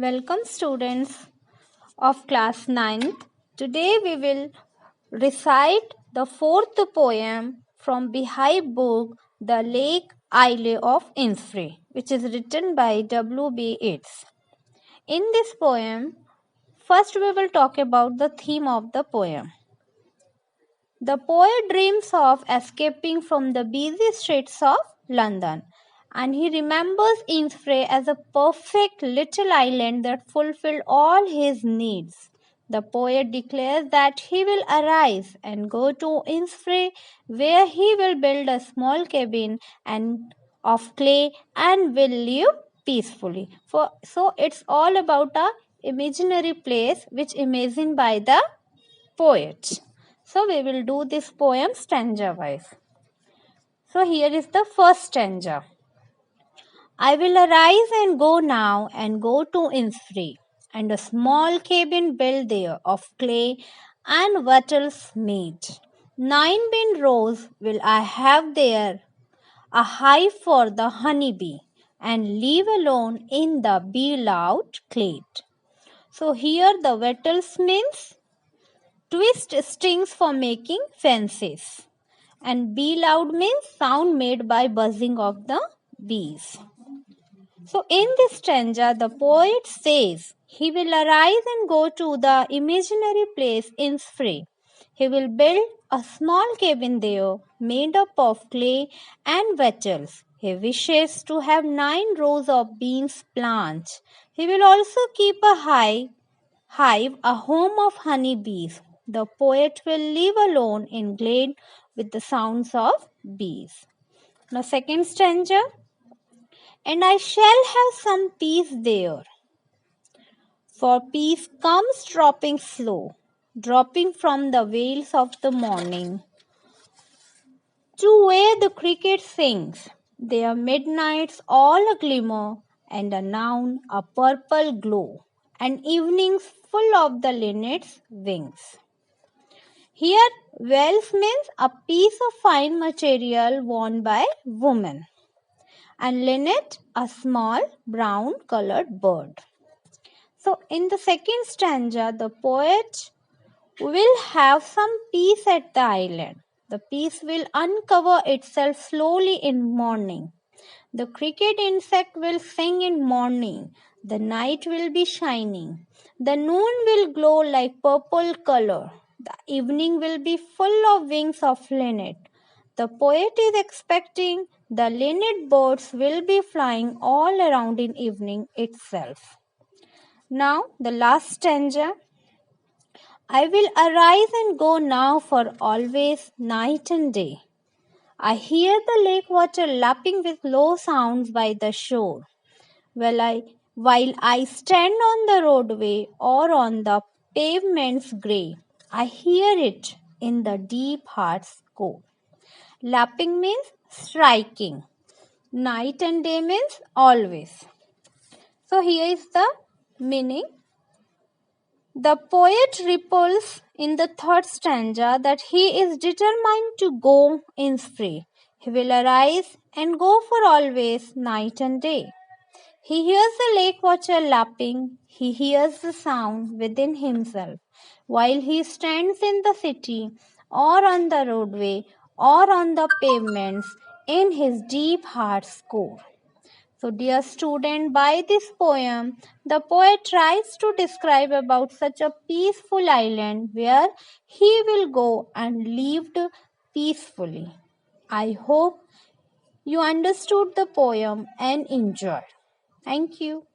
Welcome students of class 9th. Today we will recite the fourth poem from Beehive book The Lake Isle of Innisfree, which is written by W.B. Yeats. In this poem, first we will talk about the theme of the poem. The poet dreams of escaping from the busy streets of London, and he remembers Innisfree as a perfect little island that fulfilled all his needs. The poet declares that he will arise and go to Innisfree, where he will build a small cabin and of clay and will live peacefully. So it's all about a imaginary place which imagined by the poet. So we will do this poem stanza wise. So here is the first stanza. I will arise and go now and go to Innisfree, and a small cabin built there of clay and wattles made. 9 bin rows will I have there, a hive for the honey bee, and live alone in the bee-loud clade. So here the wattles means twist strings for making fences, and bee loud means sound made by buzzing of the bees. So in this stanza the poet says he will arise and go to the imaginary place Innisfree. He will build a small cabin there made up of clay and wattles. He wishes to have 9 rows of beans plants. He will also keep a hive, a home of honey bees. The poet will live alone in glade with the sounds of bees. Now, second stanza. And I shall have some peace there, for peace comes dropping slow, dropping from the veils of the morning, to where the cricket sings, their midnights all a glimmer, and a noon a purple glow, and evenings full of the linnet's wings. Here, veils means a piece of fine material worn by women, and linnet, a small brown colored bird. So, in the second stanza, the poet will have some peace at the island. The peace will uncover itself slowly in morning. The cricket insect will sing in morning. The night will be shining. The noon will glow like purple color. The evening will be full of wings of linnet. The poet is expecting the linnet birds will be flying all around in evening itself. Now the last stanza. I will arise and go now for always, night and day. I hear the lake water lapping with low sounds by the shore. While I stand on the roadway or on the pavement's grey, I hear it in the deep heart's core. Lapping means striking. Night and day means always. So here is the meaning. The poet ripples in the third stanza that he is determined to go Innisfree. He will arise and go for always, night and day. He hears the lake water lapping. He hears the sound within himself while he stands in the city or on the roadway or on the pavements in his deep heart's core. So, dear student, by this poem, the poet tries to describe about such a peaceful island where he will go and lived peacefully. I hope you understood the poem and enjoyed. Thank you.